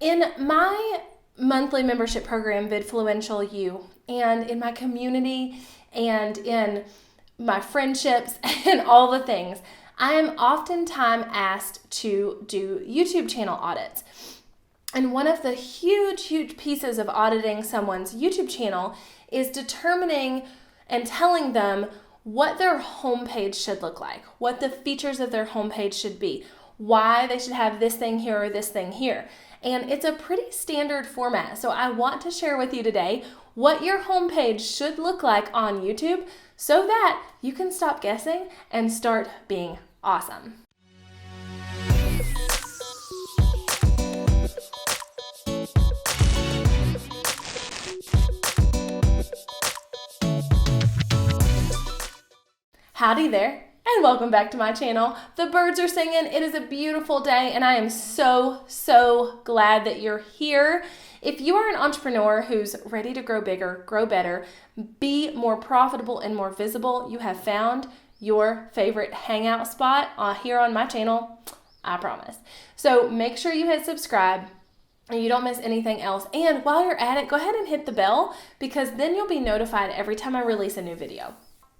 In my monthly membership program, Vidfluential U, and in my community and in my friendships and all the things, I am oftentimes asked to do YouTube channel audits. And one of the huge pieces of auditing someone's YouTube channel is determining and telling them what their homepage should look like, what the features of their homepage should be, why they should have this thing here or this thing here. And it's a pretty standard format. So I want to share with you today what your homepage should look like on YouTube so that you can stop guessing and start being awesome. Howdy there, and welcome back to my channel. The birds are singing. It is a beautiful day, and I am so glad that you're here. If you are an entrepreneur who's ready to grow bigger, grow better, be more profitable and more visible, you have found your favorite hangout spot here on my channel, I promise. So make sure you hit subscribe and you don't miss anything else. And while you're at it, go ahead and hit the bell, because then you'll be notified every time I release a new video.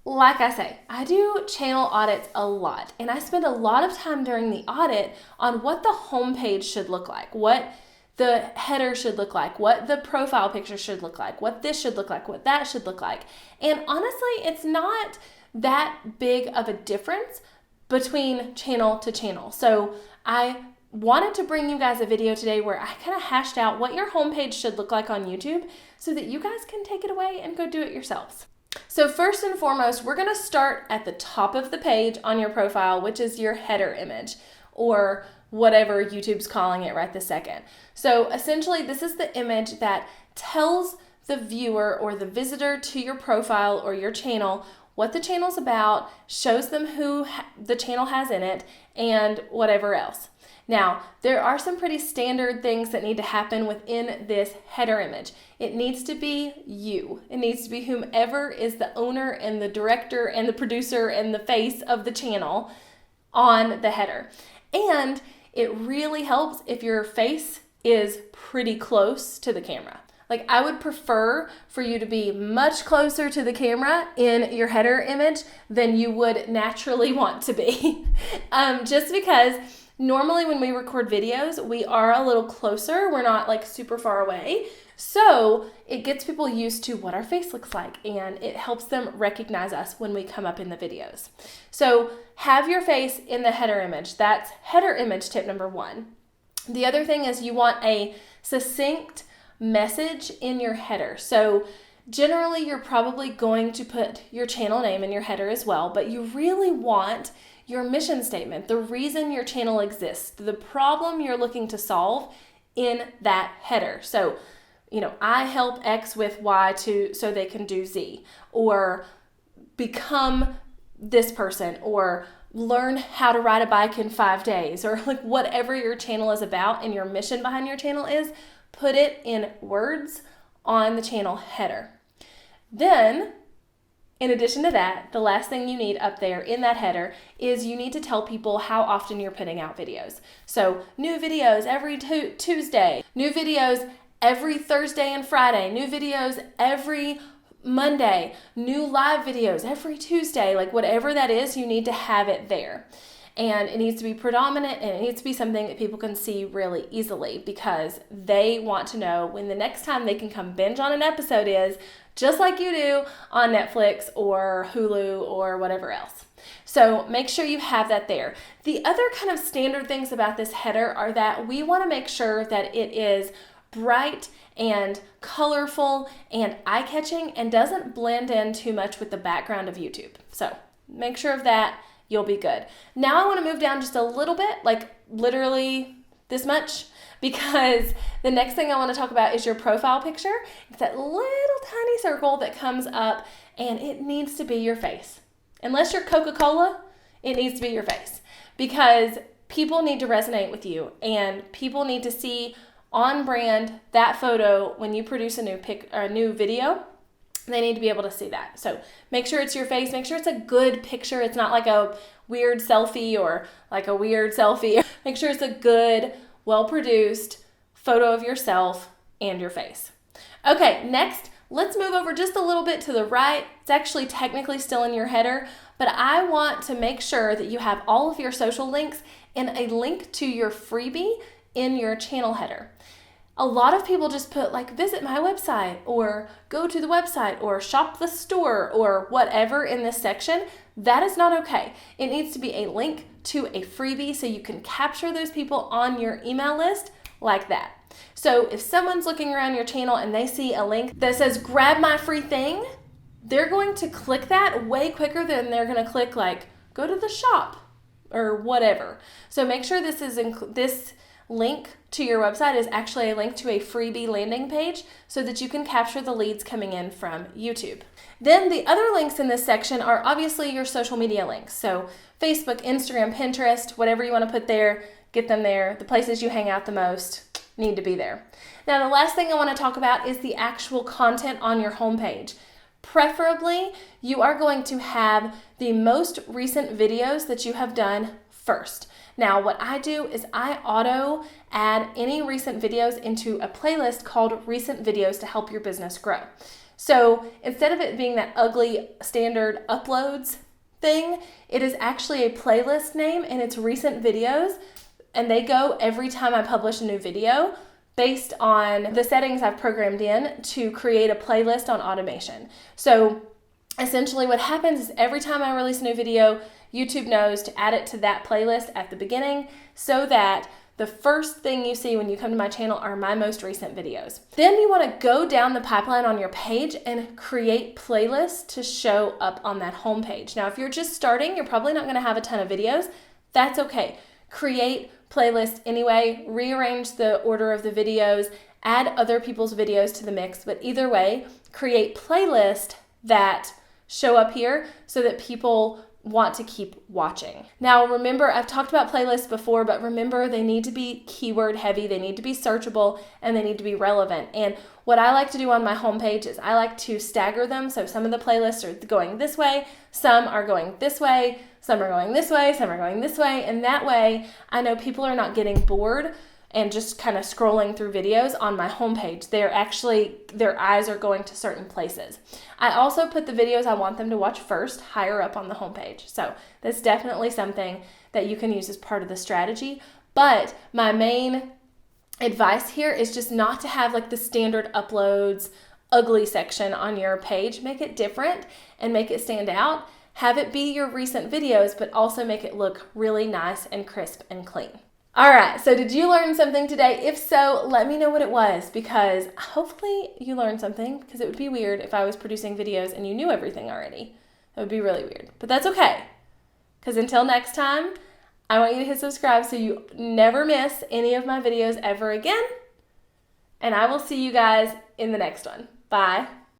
Like I say, I do channel audits a lot, and I spend a lot of time during the audit on what the homepage should look like, what the header should look like, what the profile picture should look like, what this should look like, what that should look like. And honestly, it's not that big of a difference between channel to channel. So I wanted to bring you guys a video today where I kind of hashed out what your homepage should look like on YouTube so that you guys can take it away and go do it yourselves. So first and foremost, we're going to start at the top of the page on your profile, which is your header image, or whatever YouTube's calling it right this second. So essentially, this is the image that tells the viewer or the visitor to your profile or your channel what the channel's about, shows them who the channel has in it, and whatever else. Now, there are some pretty standard things that need to happen within this header image. It needs to be you. It needs to be whomever is the owner and the director and the producer and the face of the channel on the header. And it really helps if your face is pretty close to the camera. Like, I would prefer for you to be much closer to the camera in your header image than you would naturally want to be. Just because normally when we record videos, we are a little closer. We're not like super far away. So it gets people used to what our face looks like, and it helps them recognize us when we come up in the videos. So have your face in the header image. That's header image tip number one. The other thing is you want a succinct message in your header. So generally you're probably going to put your channel name in your header as well, but you really want your mission statement, the reason your channel exists, the problem you're looking to solve in that header. So, I help X with Y so they can do Z, or become this person, or learn how to ride a bike in 5 days, or like whatever your channel is about and your mission behind your channel is, put it in words on the channel header. Then, in addition to that, the last thing you need up there in that header is you need to tell people how often you're putting out videos. So new videos every Tuesday, new videos every Thursday and Friday, new videos every Monday, new live videos every Tuesday, like whatever that is, you need to have it there. And it needs to be predominant, and it needs to be something that people can see really easily, because they want to know when the next time they can come binge on an episode is, just like you do on Netflix or Hulu or whatever else. So make sure you have that there. The other kind of standard things about this header are that we want to make sure that it is bright and colorful and eye-catching and doesn't blend in too much with the background of YouTube. So make sure of that. You'll be good. Now I want to move down just a little bit, like literally this much, because the next thing I want to talk about is your profile picture. It's that little tiny circle that comes up, and it needs to be your face. Unless you're Coca-Cola, it needs to be your face, because people need to resonate with you, and people need to see on brand that photo when you produce a new video. They need to be able to see that. So make sure it's your face. Make sure it's a good picture. It's not like a weird selfie or like a weird selfie. Make sure it's a good, well-produced photo of yourself and your face. Okay, next, let's move over just a little bit to the right. It's actually technically still in your header, but I want to make sure that you have all of your social links and a link to your freebie in your channel header. A lot of people just put like visit my website or go to the website or shop the store or whatever in this section. That is not okay. It needs to be a link to a freebie so you can capture those people on your email list like that. So if someone's looking around your channel and they see a link that says grab my free thing, they're going to click that way quicker than they're going to click like go to the shop or whatever. So make sure this link to your website is actually a link to a freebie landing page so that you can capture the leads coming in from YouTube. Then the other links in this section are obviously your social media links. So Facebook, Instagram, Pinterest, whatever you want to put there, get them there. The places you hang out the most need to be there. Now, the last thing I want to talk about is the actual content on your homepage. Preferably, you are going to have the most recent videos that you have done first. Now, what I do is I auto add any recent videos into a playlist called Recent Videos to help your business grow. So instead of it being that ugly standard uploads thing, it is actually a playlist name and it's Recent Videos, and they go every time I publish a new video based on the settings I've programmed in to create a playlist on automation. So essentially what happens is every time I release a new video, YouTube knows to add it to that playlist at the beginning so that the first thing you see when you come to my channel are my most recent videos. Then you want to go down the pipeline on your page and create playlists to show up on that homepage. Now, if you're just starting, you're probably not going to have a ton of videos. That's okay. Create playlists anyway, rearrange the order of the videos, add other people's videos to the mix, but either way, create playlists that show up here so that people want to keep watching. Now remember, I've talked about playlists before, but remember they need to be keyword heavy, they need to be searchable, and they need to be relevant. And what I like to do on my homepage is I like to stagger them. So some of the playlists are going this way, some are going this way, some are going this way, some are going this way, and that way I know people are not getting bored and just kind of scrolling through videos on my homepage. Their eyes are going to certain places. I also put the videos I want them to watch first higher up on the homepage. So that's definitely something that you can use as part of the strategy. But my main advice here is just not to have like the standard uploads, ugly section on your page. Make it different and make it stand out. Have it be your recent videos, but also make it look really nice and crisp and clean. All right, so did you learn something today? If so, let me know what it was, because hopefully you learned something, because it would be weird if I was producing videos and you knew everything already. That would be really weird, but that's okay, because until next time, I want you to hit subscribe so you never miss any of my videos ever again, and I will see you guys in the next one. Bye.